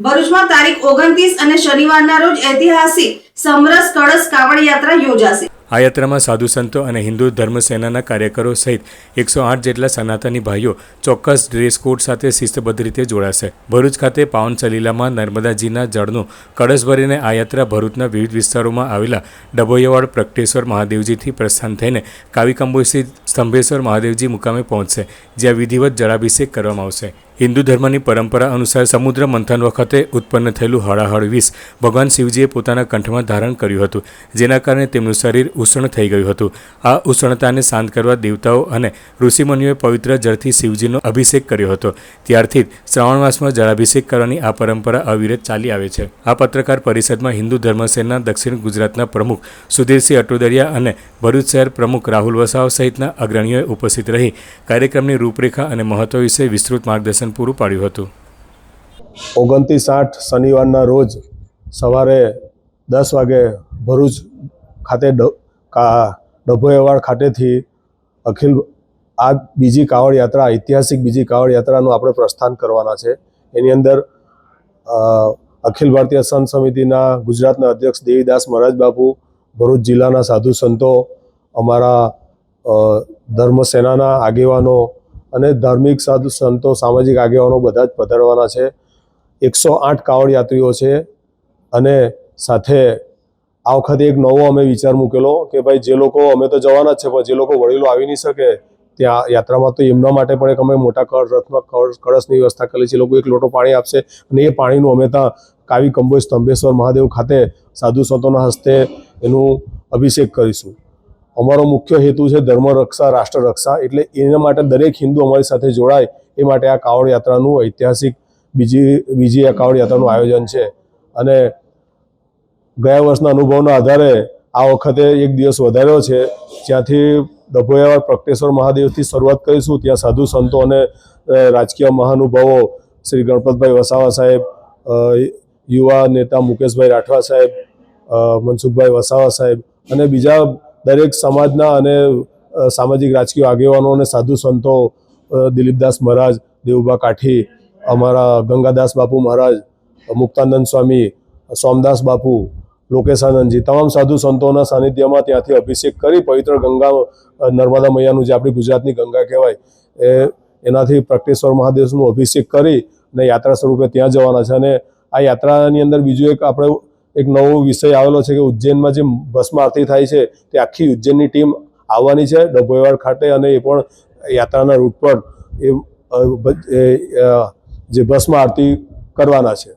ભરૂચમાં તારીખ 29 અને શનિવારના રોજ ઐતિહાસિક સમરસ કળશ કાવડ યાત્રા યોજાશે। આ યાત્રામાં સાધુ સંતો અને હિન્દુ ધર્મ સેનાના કાર્યકરો સહિત 108 જેટલા સનાતની ભાઈઓ ચોક્કસ ડ્રેસ કોડ સાથે શિસ્તબદ્ધ રીતે જોડાશે। ભરૂચ ખાતે પાવન સલીલામાં નર્મદાજીના જળનું કળશ ભરીને આ યાત્રા ભરૂચના વિવિધ વિસ્તારોમાં આવેલા ડભોઈયાવાડ પ્રગટેશ્વર મહાદેવજીથી પ્રસ્થાન થઈને કાવિકંબોઈ સ્તંભેશ્વર મહાદેવજી મુકામે પહોંચશે, જ્યાં વિધિવત જળાભિષેક કરવામાં આવશે। હિન્દુ ધર્મની પરંપરા અનુસાર સમુદ્ર મંથન વખતે ઉત્પન્ન થયેલું હળાહળ વિષ ભગવાન શિવજીએ પોતાના કંઠમાં ધારણ કર્યું હતું, જેના કારણે તેમનું શરીર ઉષ્ણ થઈ ગયું હતું। આ ઉષ્ણતાને શાંત કરવા દેવતાઓ અને ઋષિમુનિઓએ પવિત્ર જળથી શિવજીનો અભિષેક કર્યો હતો। ત્યારથી જ શ્રાવણ માસમાં જળાભિષેક કરવાની આ પરંપરા અવિરત ચાલી આવે છે। આ પત્રકાર પરિષદમાં હિન્દુ ધર્મસેના દક્ષિણ ગુજરાતના પ્રમુખ સુધીરસિંહ અટોદરિયા અને ભરૂચ શહેર પ્રમુખ રાહુલ વસાવા સહિતના અગ્રણીઓએ ઉપસ્થિત રહી કાર્યક્રમની રૂપરેખા અને મહત્વ વિશે વિસ્તૃત માર્ગદર્શન પૂરું પાડ્યું હતું। 29/8 શનિવારના રોજ સવારે 10 વાગે ભરૂચ ખાતે ડભોઈયાવાડ ખાતેથી આ બીજી કાવડ યાત્રા, ઐતિહાસિક બીજી કાવડ યાત્રાનું આપણે પ્રસ્થાન કરવાના છે। એની અંદર અખિલ ભારતીય સંત સમિતિના ગુજરાતના અધ્યક્ષ દેવીદાસ મહારાજ બાપુ, ભરૂચ જિલ્લાના સાધુ સંતો, અમારા ધર્મ સેનાના આગેવાનો અને ધાર્મિક સાધુ સંતો, સામાજિક આગેવાનો બધા જ પધારવાના છે। 108 કાવડ યાત્રીઓ છે અને સાથે આ વખતે એક નવો અમે વિચાર મૂકેલો કે ભાઈ જે લોકો, અમે તો જવાના જ છે, પણ જે લોકો વડીલો આવી નહીં શકે ત્યાં યાત્રામાં, તો એમના માટે પણ એક અમે મોટા રથમાં કળશની વ્યવસ્થા કરેલી છે। લોકો 1 લોટો પાણી આપશે અને એ પાણીનું અમે ત્યાં કાવિકંબોઈ સ્તંભેશ્વર મહાદેવ ખાતે સાધુ સંતોના હસ્તે એનું અભિષેક કરીશું। અમારો મુખ્ય હેતુ છે ધર્મ રક્ષા, રાષ્ટ્ર રક્ષા, એટલે એના માટે દરેક હિન્દુ અમારી સાથે જોડાય એ માટે આ કાવડ યાત્રાનું ઐતિહાસિક બીજી આ કાવડ યાત્રાનું આયોજન છે। અને ગયા વર્ષના અનુભવના આધારે આ વખતે 1 દિવસ વધાર્યો છે, જ્યાંથી ડભોઈયાવાડ પ્રગટેશ્વર મહાદેવથી શરૂઆત કરીશું। ત્યાં સાધુ સંતો અને રાજકીય મહાનુભાવો શ્રી ગણપતભાઈ વસાવા સાહેબ, યુવા નેતા મુકેશભાઈ રાઠવા સાહેબ, મનસુખભાઈ વસાવા સાહેબ અને બીજા દરેક સમાજના અને સામાજિક રાજકીય આગેવાનો અને સાધુ સંતો, દિલીપદાસ મહારાજ, દેવુભા કાઠી, અમારા ગંગાદાસ બાપુ મહારાજ, મુક્તાનંદ સ્વામી, સોમદાસ બાપુ, લોકેશાનંદજી, તમામ સાધુ સંતોના સાનિધ્યમાં ત્યાંથી અભિષેક કરી પવિત્ર ગંગા, નર્મદા મૈયાનું જે આપણી ગુજરાતની ગંગા કહેવાય એનાથી પ્રગટેશ્વર મહાદેવનું અભિષેક કરી અને યાત્રા સ્વરૂપે ત્યાં જવાના છે। અને આ યાત્રાની અંદર બીજું એક નવો વિષય આવેલો છે કે ઉજ્જૈનમાં જે ભસ્મ આરતી થાય છે તે આખી ઉજ્જૈનની ટીમ આવવાની છે ડભોઈયાવાડ ખાતે, અને એ પણ યાત્રાના રૂટ પર જે ભસ્મ આરતી કરવાના છે।